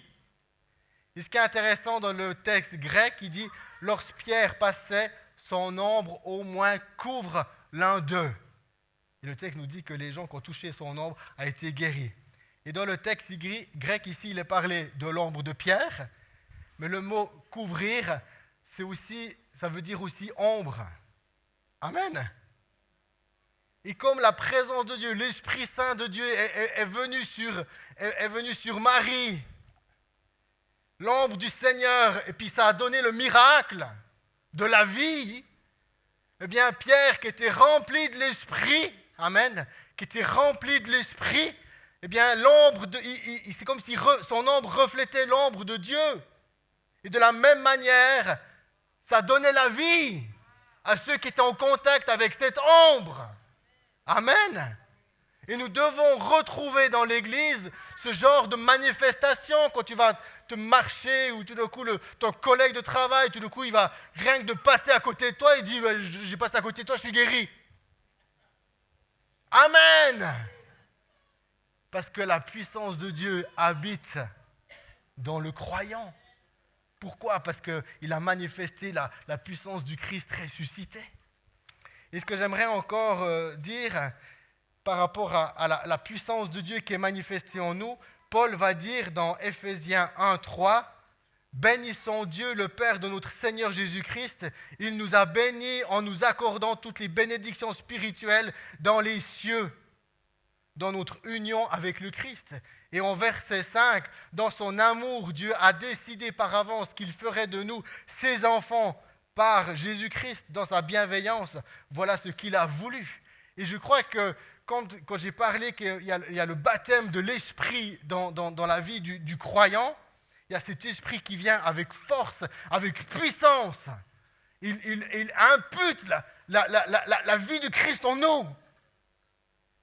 Et ce qui est intéressant dans le texte grec, il dit « Lorsque Pierre passait, son ombre au moins couvre l'un d'eux. » Et le texte nous dit que les gens qui ont touché son ombre ont été guéris. Et dans le texte grec ici, il est parlé de l'ombre de Pierre, mais le mot « couvrir », ça veut dire aussi « ombre ». Amen. Et comme la présence de Dieu, l'Esprit Saint de Dieu est venu sur Marie, l'ombre du Seigneur, et puis ça a donné le miracle de la vie, eh bien Pierre qui était rempli de l'Esprit, amen, qui était rempli de l'Esprit, eh bien c'est comme si son ombre reflétait l'ombre de Dieu. Et de la même manière, ça donnait la vie à ceux qui étaient en contact avec cette ombre. Amen. Et nous devons retrouver dans l'Église ce genre de manifestation quand tu vas te marcher ou tout d'un coup ton collègue de travail, tout d'un coup il va rien que de passer à côté de toi, il dit « j'ai passé à côté de toi, je suis guéri ». Amen. Parce que la puissance de Dieu habite dans le croyant. Pourquoi ? Parce qu'il a manifesté la puissance du Christ ressuscité. Et ce que j'aimerais encore dire par rapport à la puissance de Dieu qui est manifestée en nous, Paul va dire dans Éphésiens 1, 3, « Bénissons Dieu, le Père de notre Seigneur Jésus-Christ. Il nous a bénis en nous accordant toutes les bénédictions spirituelles dans les cieux, dans notre union avec le Christ. » Et en verset 5, « Dans son amour, Dieu a décidé par avance qu'il ferait de nous ses enfants par Jésus-Christ dans sa bienveillance. Voilà ce qu'il a voulu. » Et je crois que quand j'ai parlé qu'il y a le baptême de l'esprit dans la vie du croyant, il y a cet esprit qui vient avec force, avec puissance. Il impute la vie de Christ en nous.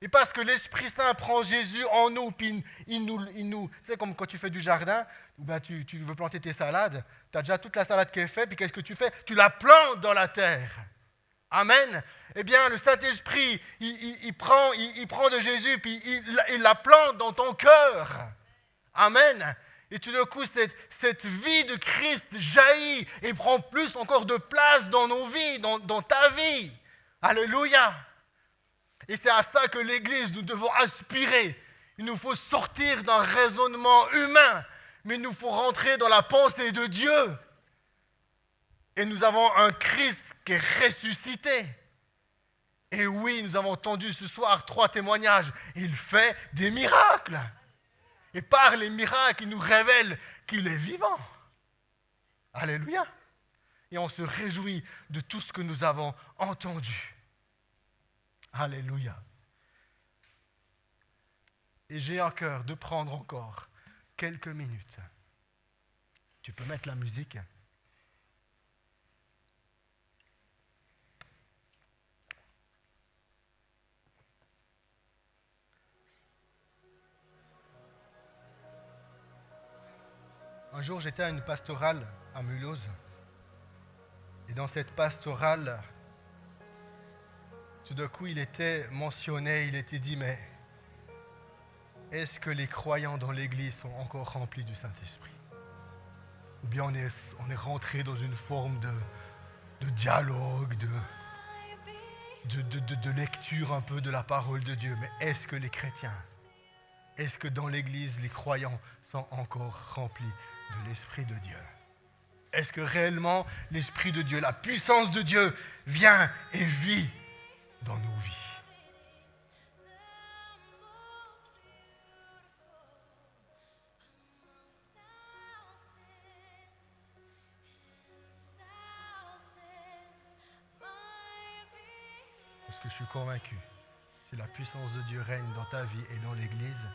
Et parce que l'Esprit Saint prend Jésus en nous, puis il nous. C'est comme quand tu fais du jardin, ben tu veux planter tes salades, tu as déjà toute la salade qui est faite, puis qu'est-ce que tu fais? Tu la plantes dans la terre. Amen. Eh bien, le Saint-Esprit, il prend de Jésus, puis il la plante dans ton cœur. Amen. Et tout d'un coup, cette vie de Christ jaillit et prend plus encore de place dans nos vies, dans ta vie. Alléluia. Et c'est à ça que l'Église, nous devons aspirer. Il nous faut sortir d'un raisonnement humain, mais il nous faut rentrer dans la pensée de Dieu. Et nous avons un Christ qui est ressuscité. Et oui, nous avons entendu ce soir 3 témoignages. Il fait des miracles. Et par les miracles, il nous révèle qu'il est vivant. Alléluia. Et on se réjouit de tout ce que nous avons entendu. Alléluia. Et j'ai à cœur de prendre encore quelques minutes. Tu peux mettre la musique. Un jour, j'étais à une pastorale à Mulhouse. Et dans cette pastorale, tout d'un coup, il était mentionné, il était dit, mais est-ce que les croyants dans l'Église sont encore remplis du Saint-Esprit? Ou bien on est rentré dans une forme de dialogue, de lecture un peu de la parole de Dieu. Mais est-ce que les chrétiens, est-ce que dans l'Église, les croyants sont encore remplis de l'Esprit de Dieu? Est-ce que réellement l'Esprit de Dieu, la puissance de Dieu vient et vit dans nos vies? Parce que je suis convaincu, si la puissance de Dieu règne dans ta vie et dans l'Église,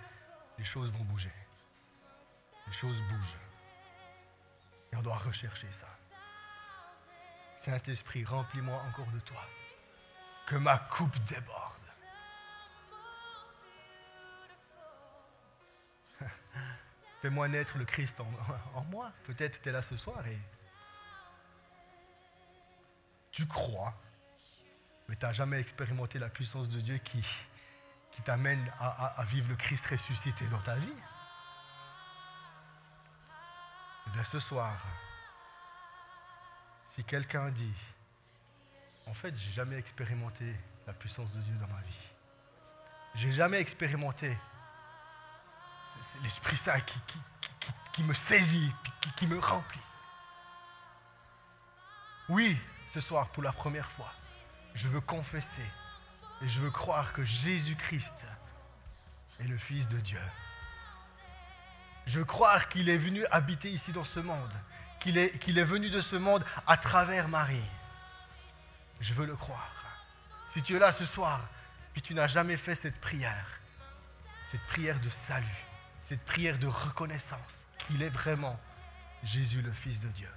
les choses vont bouger. Les choses bougent. Et on doit rechercher ça. Saint-Esprit, remplis-moi encore de toi. Que ma coupe déborde. Fais-moi naître le Christ en moi. Peut-être tu es là ce soir et tu crois, mais tu n'as jamais expérimenté la puissance de Dieu qui t'amène à vivre le Christ ressuscité dans ta vie. Et bien ce soir, si quelqu'un dit, en fait, j'ai jamais expérimenté la puissance de Dieu dans ma vie. J'ai jamais expérimenté c'est l'Esprit Saint qui me saisit, qui me remplit. Oui, ce soir, pour la première fois, je veux confesser et je veux croire que Jésus-Christ est le Fils de Dieu. Je veux croire qu'il est venu habiter ici dans ce monde, qu'il est venu de ce monde à travers Marie. Je veux le croire. Si tu es là ce soir, puis tu n'as jamais fait cette prière de salut, cette prière de reconnaissance qu'il est vraiment Jésus le Fils de Dieu,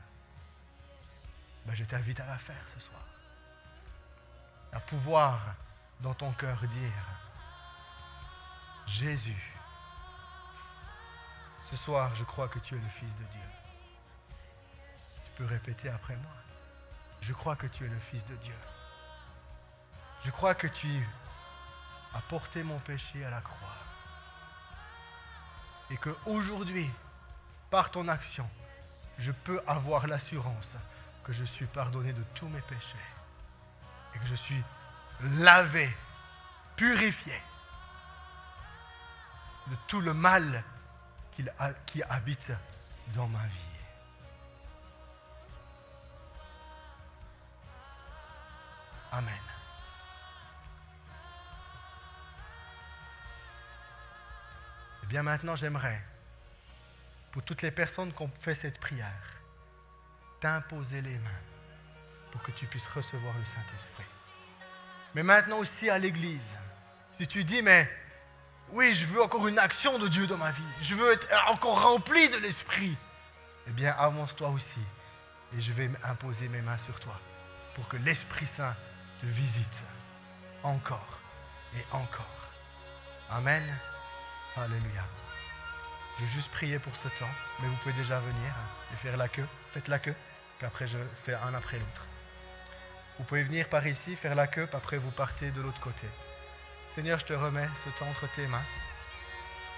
ben je t'invite à la faire ce soir. À pouvoir dans ton cœur dire, Jésus, ce soir je crois que tu es le Fils de Dieu. Tu peux répéter après moi. Je crois que tu es le Fils de Dieu. Je crois que tu as porté mon péché à la croix. Et qu'aujourd'hui, par ton action, je peux avoir l'assurance que je suis pardonné de tous mes péchés. Et que je suis lavé, purifié de tout le mal qui habite dans ma vie. Amen. Et bien maintenant, j'aimerais, pour toutes les personnes qui ont fait cette prière, t'imposer les mains pour que tu puisses recevoir le Saint-Esprit. Mais maintenant aussi à l'Église, si tu dis, mais oui, je veux encore une action de Dieu dans ma vie, je veux être encore rempli de l'Esprit, eh bien avance-toi aussi et je vais imposer mes mains sur toi pour que l'Esprit Saint te visite encore et encore Amen. Alléluia. Je vais juste prier pour ce temps, mais vous pouvez déjà venir et faire la queue. Faites la queue, puis après je fais un après l'autre. Vous pouvez venir par ici, faire la queue, puis après vous partez de l'autre côté. Seigneur, je te remets ce temps entre tes mains.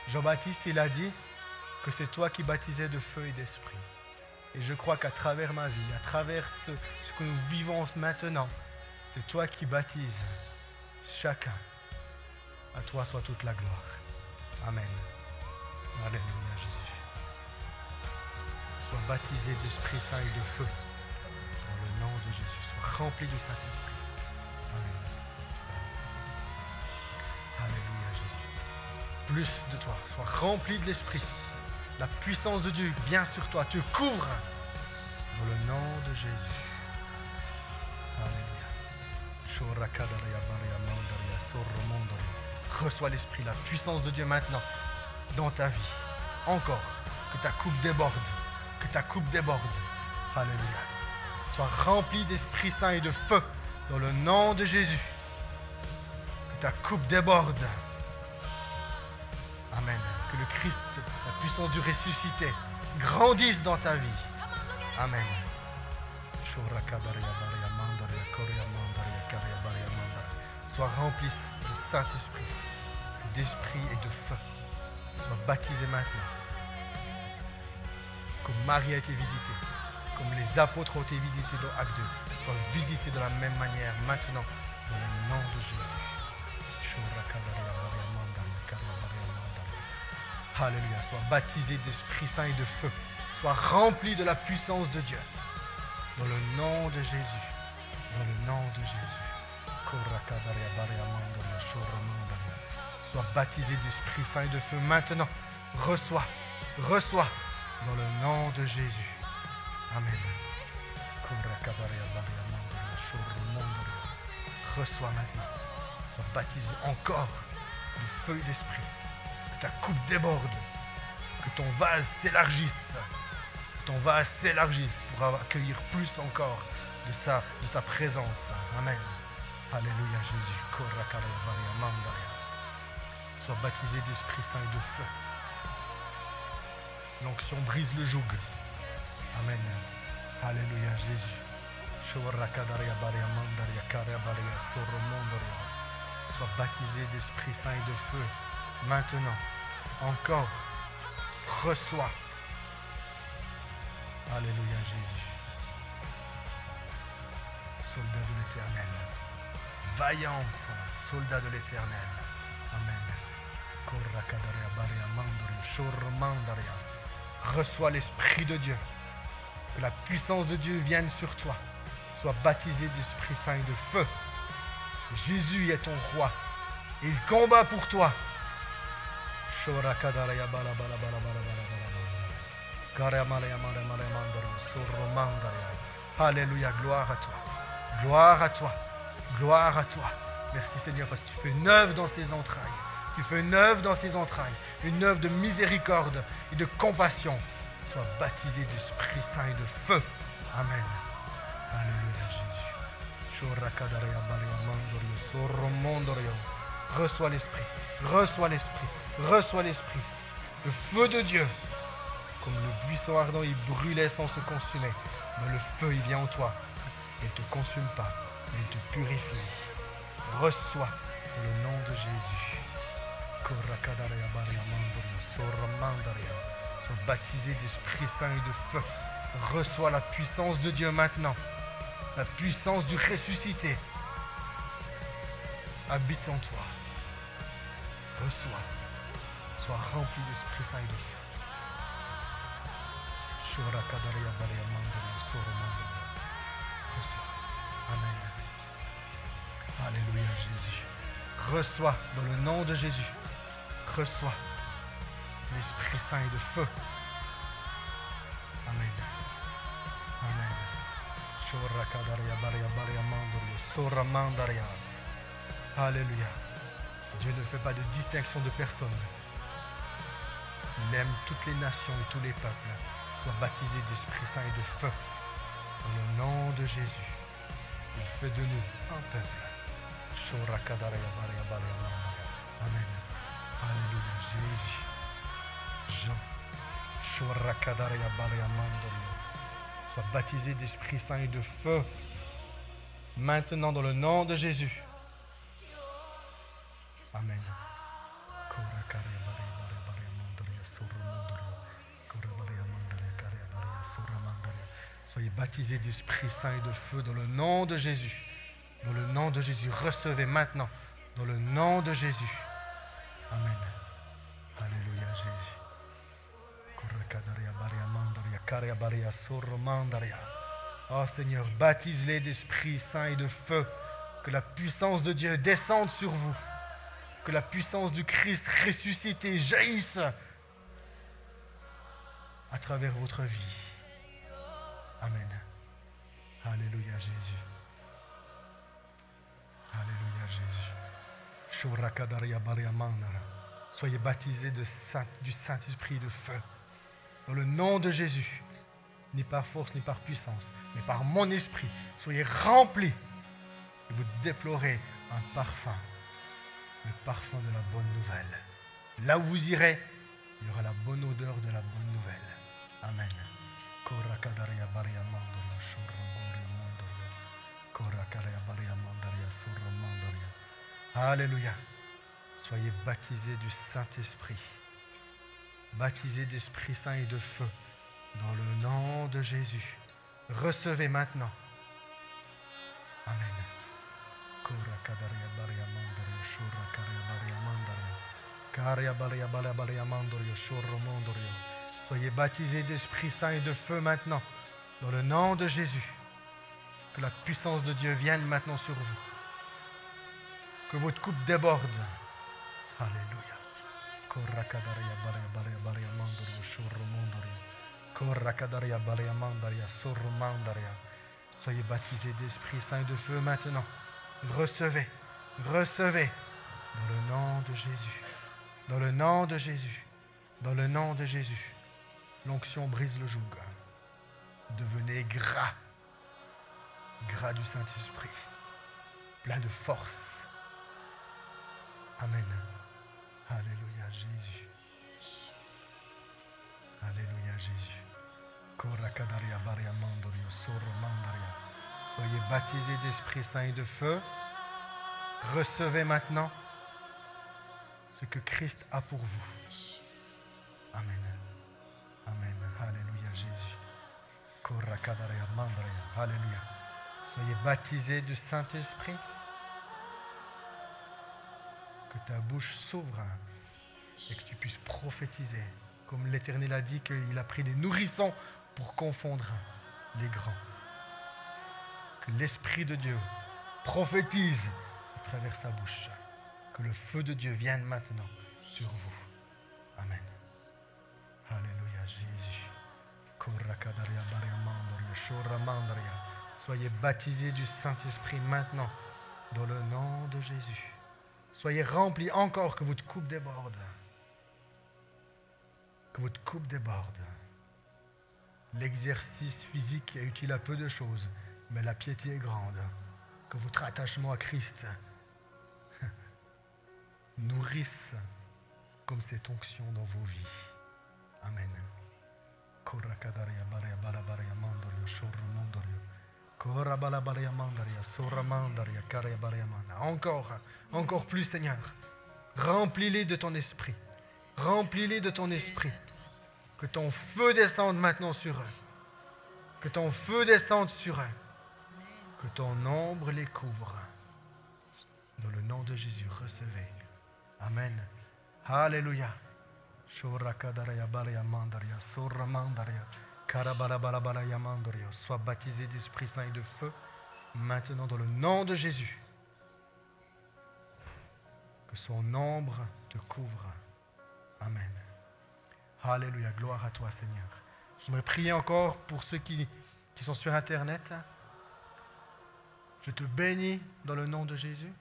Jean-Baptiste, il a dit que c'est toi qui baptisais de feu et d'esprit. Et je crois qu'à travers ma vie, à travers ce que nous vivons maintenant, c'est toi qui baptises chacun. À toi soit toute la gloire. Amen. Alléluia, Jésus. Sois baptisé d'Esprit Saint et de feu. Dans le nom de Jésus. Sois rempli du Saint-Esprit. Amen. Alléluia, Jésus. Plus de toi. Sois rempli de l'Esprit. La puissance de Dieu vient sur toi. Te couvre. Dans le nom de Jésus. Alléluia. Reçois l'Esprit, la puissance de Dieu maintenant dans ta vie. Encore. Que ta coupe déborde. Que ta coupe déborde. Alléluia. Sois rempli d'Esprit Saint et de feu dans le nom de Jésus. Que ta coupe déborde. Amen. Que le Christ, la puissance du ressuscité, grandisse dans ta vie. Amen. Sois rempli du Saint-Esprit, d'esprit et de feu. Sois baptisé maintenant. Comme Marie a été visitée, comme les apôtres ont été visités dans Acte 2. Sois visité de la même manière maintenant, dans le nom de Jésus. Alléluia. Sois baptisé d'Esprit Saint et de feu. Sois rempli de la puissance de Dieu. Dans le nom de Jésus. Dans le nom de Jésus. Sois baptisé d'Esprit Saint et de feu maintenant. Reçois. Reçois. Dans le nom de Jésus. Amen. Reçois maintenant. Sois baptisé encore du feu et d'esprit. Que ta coupe déborde. Que ton vase s'élargisse. Que ton vase s'élargisse pour accueillir plus encore de sa présence. Amen. Alléluia Jésus. Sois baptisé d'Esprit Saint et de feu. L'onction brise le joug. Amen. Alléluia Jésus. Sois baptisé d'Esprit Saint et de feu. Maintenant. Encore. Reçois. Alléluia Jésus. Soldat de l'Éternel. Vaillante, soldat de l'Éternel. Amen. Reçois l'Esprit de Dieu. Que la puissance de Dieu vienne sur toi. Sois baptisé d'Esprit Saint et de feu. Jésus est ton roi. Il combat pour toi. Alléluia, gloire à toi. Gloire à toi. Gloire à toi. Merci Seigneur parce que tu fais une œuvre dans ses entrailles. Tu fais une œuvre dans ses entrailles. Une œuvre de miséricorde et de compassion. Sois baptisé d'Esprit Saint et de feu. Amen. Alléluia Jésus. Reçois l'Esprit. Reçois l'Esprit. Reçois l'Esprit. Le feu de Dieu. Comme le buisson ardent, il brûlait sans se consumer. Mais le feu, il vient en toi. Il ne te consume pas. Il te purifie. Reçois le nom de Jésus. Sois baptisé d'Esprit Saint et de feu. Reçois la puissance de Dieu maintenant. La puissance du ressuscité. Habite en toi. Reçois. Sois rempli d'Esprit Saint et de feu. Reçois. Amen. Alléluia Jésus. Reçois dans le nom de Jésus. Reçois l'Esprit Saint et de feu. Amen. Amen. Alléluia. Dieu ne fait pas de distinction de personne. Il aime toutes les nations et tous les peuples. Sois baptisé d'Esprit Saint et de feu. Dans le nom de Jésus. Il fait de nous un peuple. Amen. Alléluia, Jésus. Jean. Shorakadaria Balea Mandorio. Sois baptisé d'Esprit Saint et de feu. Maintenant dans le nom de Jésus. Amen. Soyez baptisés d'Esprit Saint et de feu dans le nom de Jésus. Dans le nom de Jésus. Recevez maintenant. Dans le nom de Jésus. Amen. Alléluia, Jésus. Oh Seigneur, baptise-les d'Esprit Saint et de feu. Que la puissance de Dieu descende sur vous. Que la puissance du Christ ressuscité jaillisse à travers votre vie. Amen. Alléluia, Jésus. Alléluia, Jésus. Soyez baptisés du Saint-Esprit de feu. Dans le nom de Jésus. Ni par force, ni par puissance, mais par mon esprit. Soyez remplis. Et vous déplorez un parfum. Le parfum de la bonne nouvelle. Là où vous irez, il y aura la bonne odeur de la bonne nouvelle. Amen. Alléluia. Soyez baptisés du Saint-Esprit. Baptisés d'Esprit Saint et de feu. Dans le nom de Jésus. Recevez maintenant. Amen. Soyez baptisés d'Esprit Saint et de feu maintenant. Dans le nom de Jésus. Que la puissance de Dieu vienne maintenant sur vous. Que votre coupe déborde. Alléluia. Soyez baptisés d'Esprit Saint et de feu maintenant. Recevez, recevez. Dans le nom de Jésus. Dans le nom de Jésus. Dans le nom de Jésus. L'onction brise le joug. Devenez gras. Gras du Saint-Esprit. Plein de force. Amen. Alléluia, Jésus. Alléluia, Jésus. Soyez baptisés d'Esprit Saint et de feu. Recevez maintenant ce que Christ a pour vous. Amen. Amen. Alléluia, Jésus. Alléluia. Soyez baptisés du Saint-Esprit. Que ta bouche s'ouvre et que tu puisses prophétiser. Comme l'Éternel a dit qu'il a pris des nourrissons pour confondre les grands. Que l'Esprit de Dieu prophétise à travers sa bouche. Que le feu de Dieu vienne maintenant sur vous. Amen. Alléluia, Jésus. Soyez baptisés du Saint-Esprit maintenant dans le nom de Jésus. Soyez remplis encore que votre coupe déborde. Que votre coupe déborde. L'exercice physique est utile à peu de choses, mais la piété est grande. Que votre attachement à Christ nourrisse comme cette onction dans vos vies. Amen. Encore plus, Seigneur. Remplis-les de ton esprit. Remplis-les de ton esprit. Que ton feu descende maintenant sur eux. Que ton feu descende sur eux. Que ton ombre les couvre. Dans le nom de Jésus, recevez. Amen. Alléluia. Sois baptisé d'Esprit Saint et de feu. Maintenant dans le nom de Jésus. Que son ombre te couvre. Amen. Alléluia. Gloire à toi, Seigneur. J'aimerais prier encore pour ceux qui sont sur Internet. Je te bénis dans le nom de Jésus.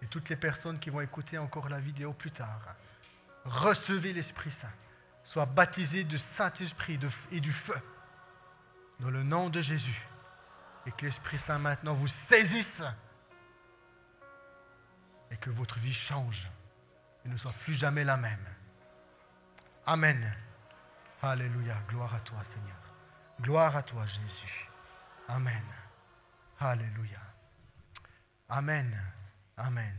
Et toutes les personnes qui vont écouter encore la vidéo plus tard. Recevez l'Esprit Saint. Sois baptisés du Saint-Esprit et du feu. Dans le nom de Jésus. Et que l'Esprit Saint maintenant vous saisisse. Et que votre vie change. et ne soit plus jamais la même. Amen. Alléluia. Gloire à toi, Seigneur. Gloire à toi, Jésus. Amen. Alléluia. Amen. Amen.